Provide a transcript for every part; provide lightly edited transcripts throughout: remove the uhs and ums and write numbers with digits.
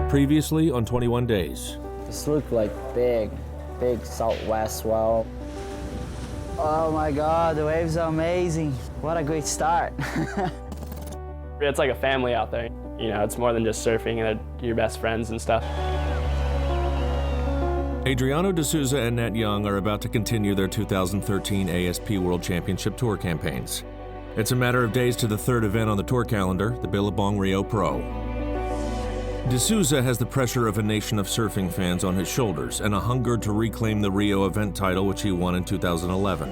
Previously on 21 Days. This looked like big southwest swell. Oh my God, the waves are amazing. What a great start. It's like a family out there. You know, it's more than just surfing and your best friends and stuff. Adriano de Souza and Nat Young are about to continue their 2013 ASP World Championship Tour campaigns. It's a matter of days to the third event on the tour calendar, the Billabong Rio Pro. De Souza has the pressure of a nation of surfing fans on his shoulders and a hunger to reclaim the Rio event title which he won in 2011.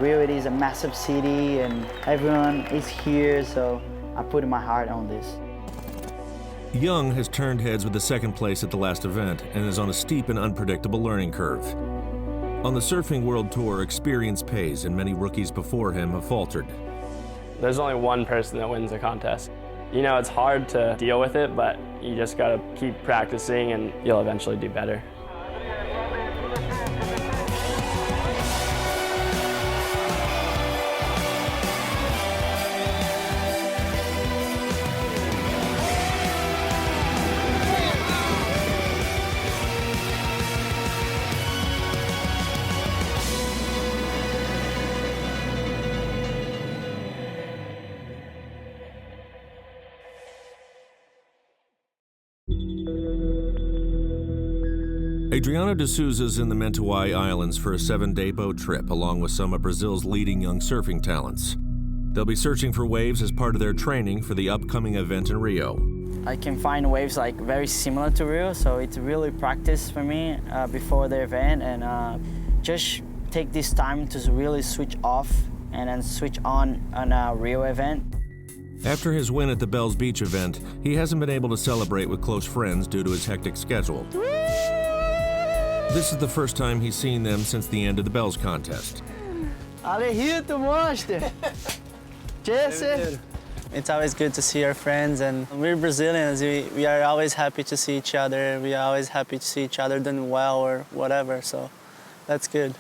Rio, it is a massive city and everyone is here, so I put my heart on this. Young has turned heads with the second place at the last event and is on a steep and unpredictable learning curve. On the Surfing World Tour, experience pays and many rookies before him have faltered. There's only one person that wins a contest. You know, it's hard to deal with it, but you just gotta keep practicing and you'll eventually do better. Adriano de Souza is in the Mentawai Islands for a 7-day boat trip, along with some of Brazil's leading young surfing talents. They'll be searching for waves as part of their training for the upcoming event in Rio. I can find waves like very similar to Rio, so it's really practice for me before the event, and just take this time to really switch off and then switch on a Rio event. After his win at the Bells Beach event, he hasn't been able to celebrate with close friends due to his hectic schedule. This is the first time he's seen them since the end of the Bells contest. Alejito, monster! Jesse! It's always good to see our friends, and we're Brazilians. We are always happy to see each other. We are always happy to see each other doing well or whatever, so that's good.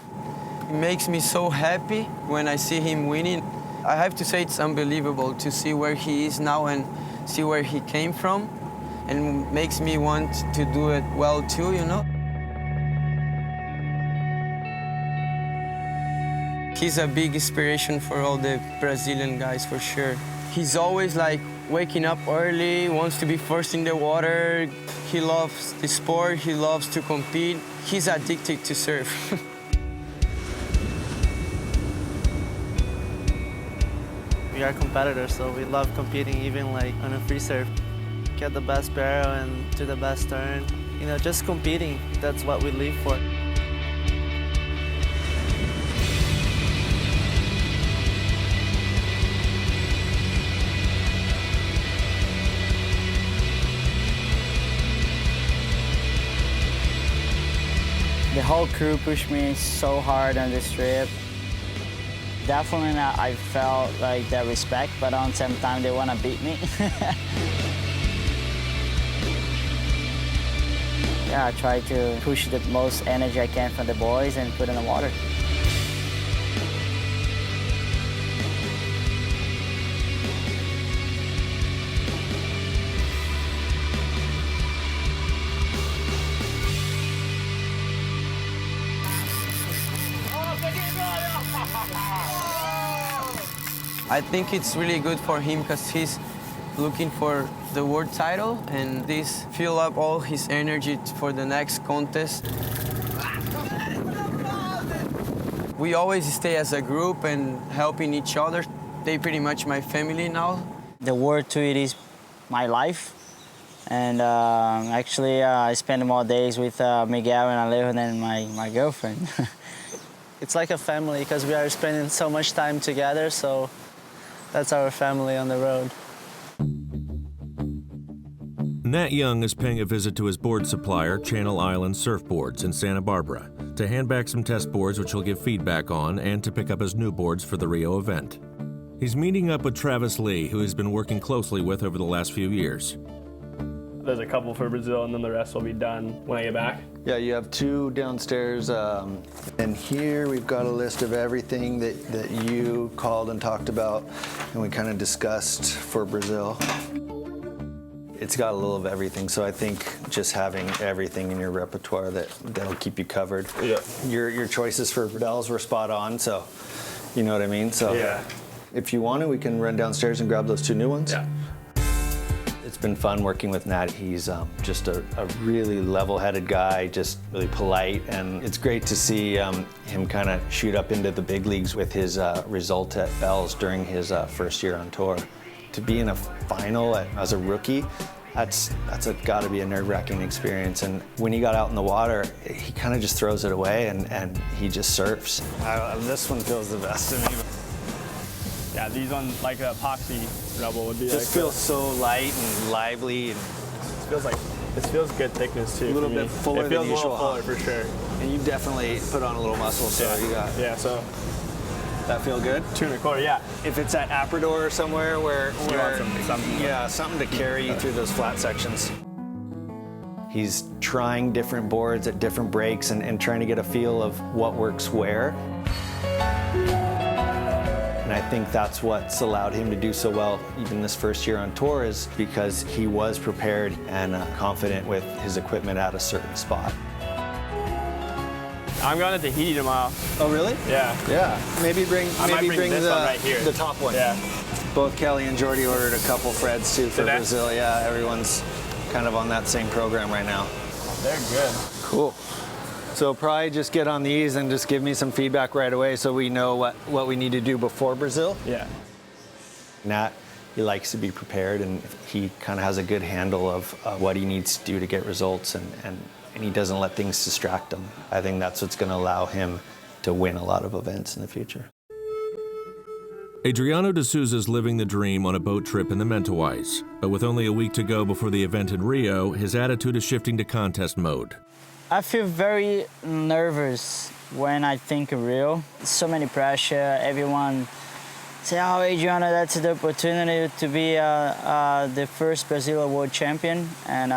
It makes me so happy when I see him winning. I have to say it's unbelievable to see where he is now and see where he came from, and makes me want to do it well too, you know? He's a big inspiration for all the Brazilian guys, for sure. He's always like waking up early, wants to be first in the water. He loves the sport, he loves to compete. He's addicted to surf. We are competitors, so we love competing even like on a free surf. Get the best barrel and do the best turn. You know, just competing, that's what we live for. The whole crew pushed me so hard on this trip. Definitely I felt like that respect, but at the same time they want to beat me. Yeah, I try to push the most energy I can from the boys and put in the water. I think it's really good for him because he's looking for the world title, and this fill up all his energy for the next contest. We always stay as a group and helping each other. They're pretty much my family now. The World Tour is my life, and actually I spend more days with Miguel and Alejo than my girlfriend. It's like a family because we are spending so much time together, so that's our family on the road. Nat Young is paying a visit to his board supplier, Channel Island Surfboards in Santa Barbara, to hand back some test boards which he'll give feedback on and to pick up his new boards for the Rio event. He's meeting up with Travis Lee, who he's been working closely with over the last few years. There's a couple for Brazil, and then the rest will be done when I get back. Yeah, you have 2 downstairs, and here we've got a list of everything that you called and talked about, and we kind of discussed for Brazil. it's got a little of everything. So I think just having everything in your repertoire that'll keep you covered. Yeah. Your choices for bells were spot on, so you know what I mean? So Yeah. if you want to, we can run downstairs and grab those 2 new ones. Yeah. It's been fun working with Nat. He's just a really level-headed guy, just really polite, and it's great to see him kind of shoot up into the big leagues with his result at Bells during his first year on tour. To be in a final as a rookie, that's got to be a nerve-wracking experience. And when he got out in the water, he kind of just throws it away and he just surfs. This one feels the best to me. Yeah, these on like the epoxy rubble would be Just feels so light and lively, and this feels good thickness too. a little for bit me. fuller It than feels usual. a little fuller for sure. And you definitely put on a little muscle, so you got So that feel good. 2 1/4. Yeah. If it's at Aprador or somewhere where You want something. something to carry you through those flat sections. He's trying different boards at different breaks and trying to get a feel of what works where. And I think that's what's allowed him to do so well even this first year on tour, is because he was prepared and confident with his equipment at a certain spot. I'm going to Tahiti tomorrow. Oh, really? Yeah. Yeah. Maybe bring I might bring this one right here. the top one. Yeah. Both Kelly and Jordy ordered a couple Freds too for Did they? Brazil. Yeah, everyone's kind of on that same program right now. They're good. Cool. So probably just get on these and just give me some feedback right away so we know what we need to do before Brazil. Yeah. Nat, he likes to be prepared, and he kind of has a good handle of what he needs to do to get results, and he doesn't let things distract him. I think that's what's going to allow him to win a lot of events in the future. Adriano de Souza is living the dream on a boat trip in the Mentawais, but with only a week to go before the event in Rio, his attitude is shifting to contest mode. I feel very nervous when I think of Rio. So many pressure. Everyone say, "Oh, Adriano, that's the opportunity to be the first Brazilian world champion." And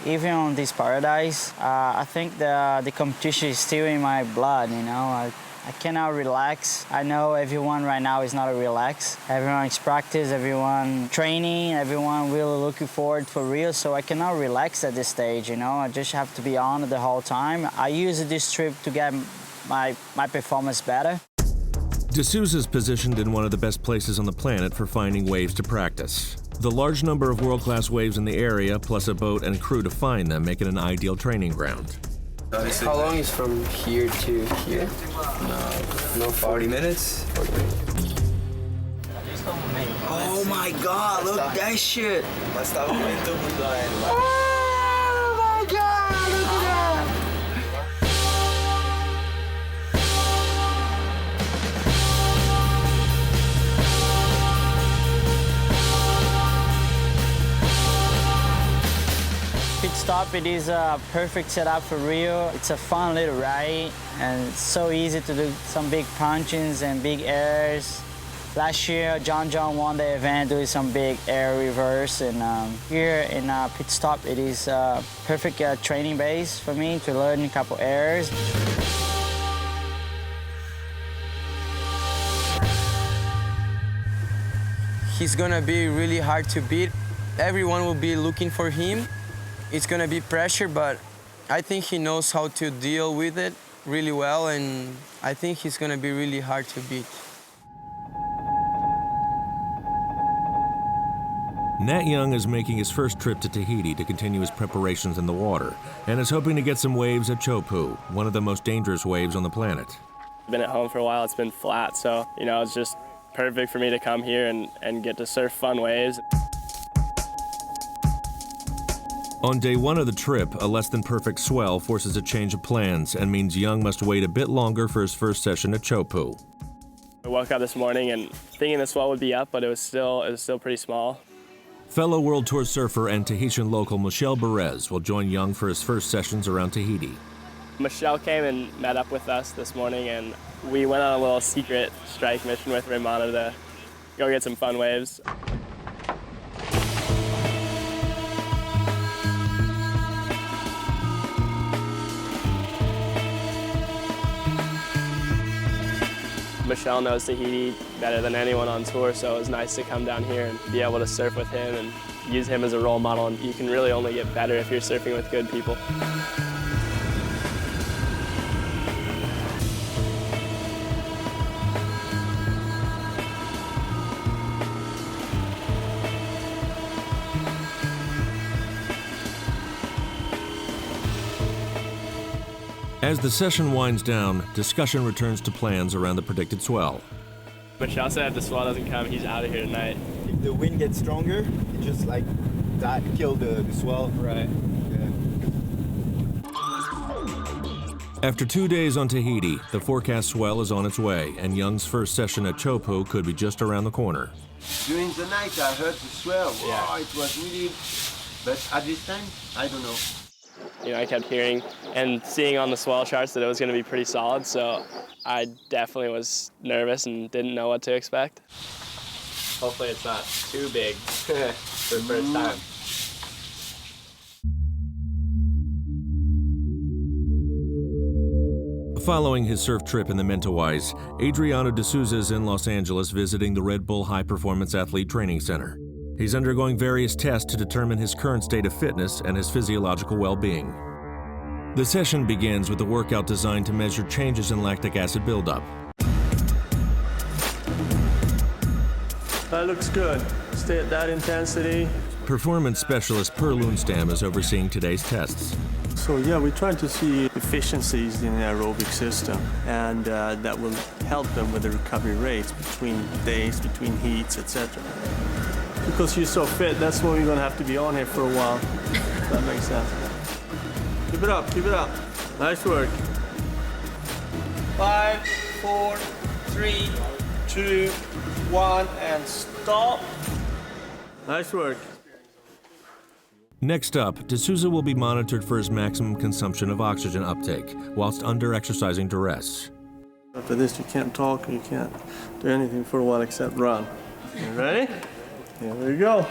even on this paradise, I think the competition is still in my blood. You know, I cannot relax. I know everyone right now is not a relax. Everyone is practice, everyone training, everyone really looking forward for Rio, so I cannot relax at this stage, you know. I just have to be on the whole time. I use this trip to get my performance better. De Souza is positioned in one of the best places on the planet for finding waves to practice. The large number of world-class waves in the area, plus a boat and crew to find them, make it an ideal training ground. How long is from here to here? No, 40 minutes. 40 minutes. Oh my God! Look at that shit. Oh my God! Look at that. Pit stop, it is a perfect setup for Rio. It's a fun little ride, and it's so easy to do some big punches and big airs. Last year, John won the event doing some big air reverse, and here in pit stop, it is a perfect training base for me to learn a couple airs. He's gonna be really hard to beat. Everyone will be looking for him. It's gonna be pressure, but I think he knows how to deal with it really well, and I think he's gonna be really hard to beat. Nat Young is making his first trip to Tahiti to continue his preparations in the water, and is hoping to get some waves at Chopu, one of the most dangerous waves on the planet. I've been at home for a while, it's been flat, so, you know, it's just perfect for me to come here and get to surf fun waves. On day one of the trip, a less than perfect swell forces a change of plans and means Young must wait a bit longer for his first session at Chopu. I woke up this morning and thinking the swell would be up, but it was still pretty small. Fellow World Tour surfer and Tahitian local Michelle Perez will join Young for his first sessions around Tahiti. Michelle came and met up with us this morning, and we went on a little secret strike mission with Raymana to go get some fun waves. Michelle knows Tahiti better than anyone on tour, so it was nice to come down here and be able to surf with him and use him as a role model. And you can really only get better if you're surfing with good people. As the session winds down, discussion returns to plans around the predicted swell. Michelle said if the swell doesn't come, he's out of here tonight. If the wind gets stronger, it just like that kill the swell. Right. Yeah. After 2 days on Tahiti, the forecast swell is on its way, and Young's first session at Chopu could be just around the corner. During the night, I heard the swell. Wow, it was really. But at this time, I don't know. You know, I kept hearing and seeing on the swell charts that it was going to be pretty solid, so I definitely was nervous and didn't know what to expect. Hopefully it's not too big for the first time. Following his surf trip in the Mentawais, Adriano de Souza is in Los Angeles visiting the Red Bull High Performance Athlete Training Center. He's undergoing various tests to determine his current state of fitness and his physiological well-being. The session begins with a workout designed to measure changes in lactic acid buildup. That looks good. Stay at that intensity. Performance specialist Per Loonstam is overseeing today's tests. So yeah, we're trying to see efficiencies in the aerobic system, and that will help them with the recovery rates between days, between heats, etc. Because you're so fit, that's why we're gonna have to be on here for a while. That makes sense. Keep it up, keep it up. Nice work. 5, 4, 3, 2, 1, and stop. Nice work. Next up, De Souza will be monitored for his maximum consumption of oxygen uptake whilst under exercising duress. After this, you can't talk, you can't do anything for a while except run. You ready? Here we go.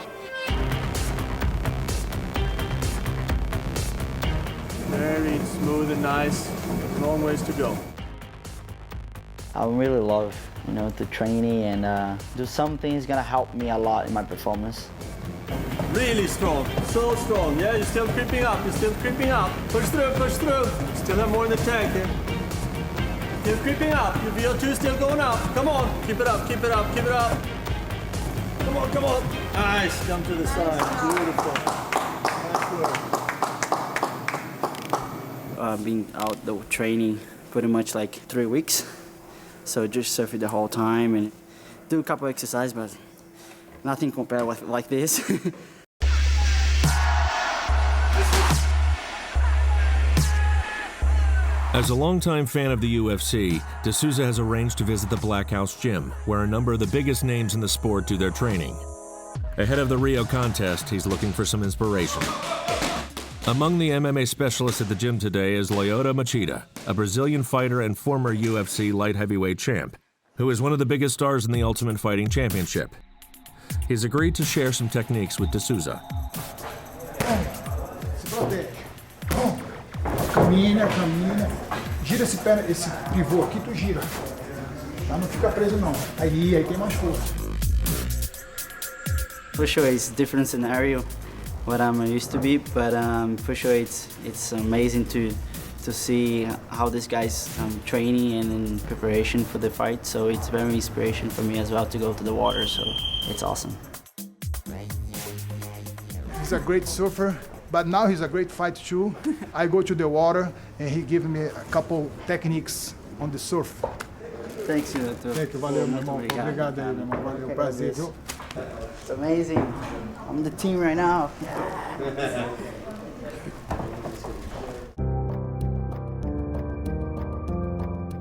Very smooth and nice. Long ways to go. I really love, the training and do something is gonna help me a lot in my performance. Really strong, so strong. Yeah, you're still creeping up, you're still creeping up. Push through, push through. Still have more in the tank here. Still creeping up, your VO2 is still going up. Come on, keep it up, keep it up, keep it up. Come on, come on. Nice, jump to the side, beautiful. Nice work. Being out the training pretty much like 3 weeks. So just surfing the whole time and do a couple exercises, but nothing compared with like this. As a longtime fan of the UFC, De Souza has arranged to visit the Black House Gym, where a number of the biggest names in the sport do their training. Ahead of the Rio contest, he's looking for some inspiration. Among the MMA specialists at the gym today is Lyoto Machida, a Brazilian fighter and former UFC light heavyweight champ, who is one of the biggest stars in the Ultimate Fighting Championship. He's agreed to share some techniques with De Souza. Caminha, caminha. Gira esse pé, esse pivô aqui, tu gira. Tá? Não fica preso não. Aí tem mais força. For sure, it's a different scenario what I'm used to be, but for sure it's amazing to see how this guy's training and in preparation for the fight. So it's very inspiration for me as well to go to the water. So it's awesome. He's a great surfer, but now he's a great fighter too. I go to the water and he gives me a couple techniques on the surf. Thanks, you. Thank you, valeu, meu irmão. Obrigado aí, meu irmão. Valeu, prazer, viu? It's amazing. I'm the team right now.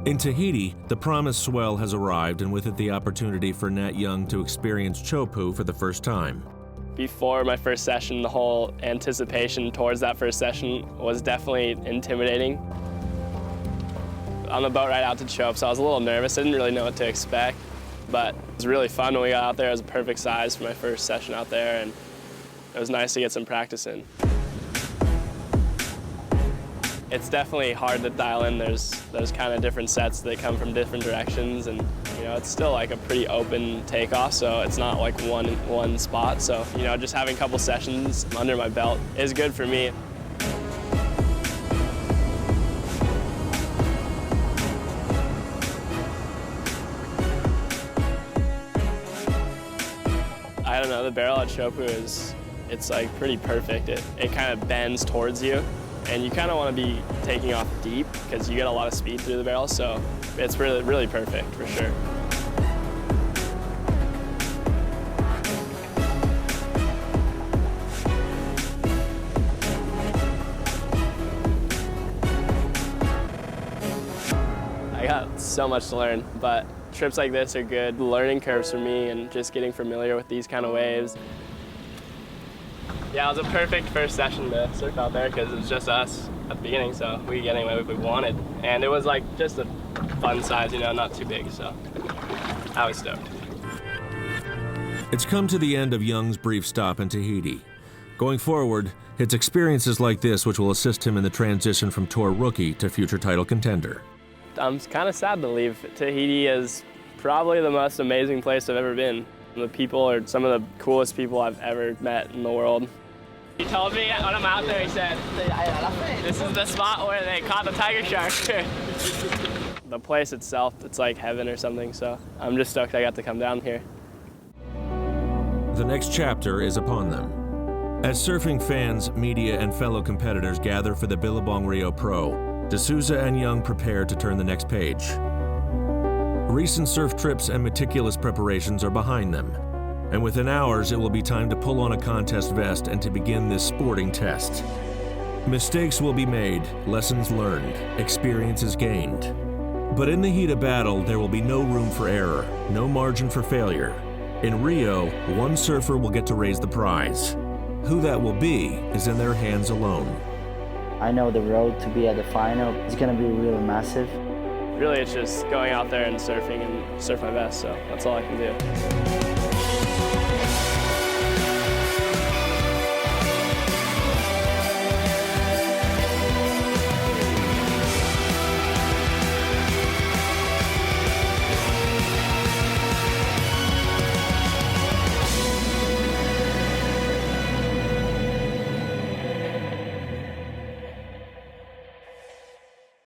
In Tahiti, the promised swell has arrived, and with it the opportunity for Nat Young to experience Chopu for the first time. Before my first session, the whole anticipation towards that first session was definitely intimidating. On the boat ride out to Chopu, so I was a little nervous. I didn't really know what to expect, but it was really fun when we got out there. It was a perfect size for my first session out there, and it was nice to get some practice in. It's definitely hard to dial in. There's kind of different sets that come from different directions, and You know, it's still like a pretty open takeoff, so it's not like one spot. So, you know, just having a couple sessions under my belt is good for me. I don't know, the barrel at Chopu it's like pretty perfect. It kind of bends towards you, and you kind of want to be taking off deep because you get a lot of speed through the barrel, so it's really, really perfect for sure. I got so much to learn, but trips like this are good learning curves for me and just getting familiar with these kind of waves. Yeah, it was a perfect first session to surf out there because it was just us at the beginning, so we could get any wave we wanted. And it was like just a fun size, you know, not too big, so I was stoked. It's come to the end of Young's brief stop in Tahiti. Going forward, it's experiences like this which will assist him in the transition from tour rookie to future title contender. I'm kind of sad to leave. Tahiti is probably the most amazing place I've ever been. The people are some of the coolest people I've ever met in the world. He told me when I'm out there, he said, this is the spot where they caught the tiger shark. The place itself, it's like heaven or something, so I'm just stoked I got to come down here. The next chapter is upon them. As surfing fans, media, and fellow competitors gather for the Billabong Rio Pro, Souza and Young prepare to turn the next page. Recent surf trips and meticulous preparations are behind them, and within hours it will be time to pull on a contest vest and to begin this sporting test. Mistakes will be made, lessons learned, experiences gained. But in the heat of battle, there will be no room for error, no margin for failure. In Rio, one surfer will get to raise the prize. Who that will be is in their hands alone. I know the road to be at the final is going to be really massive. Really, it's just going out there and surfing and surf my best, so that's all I can do.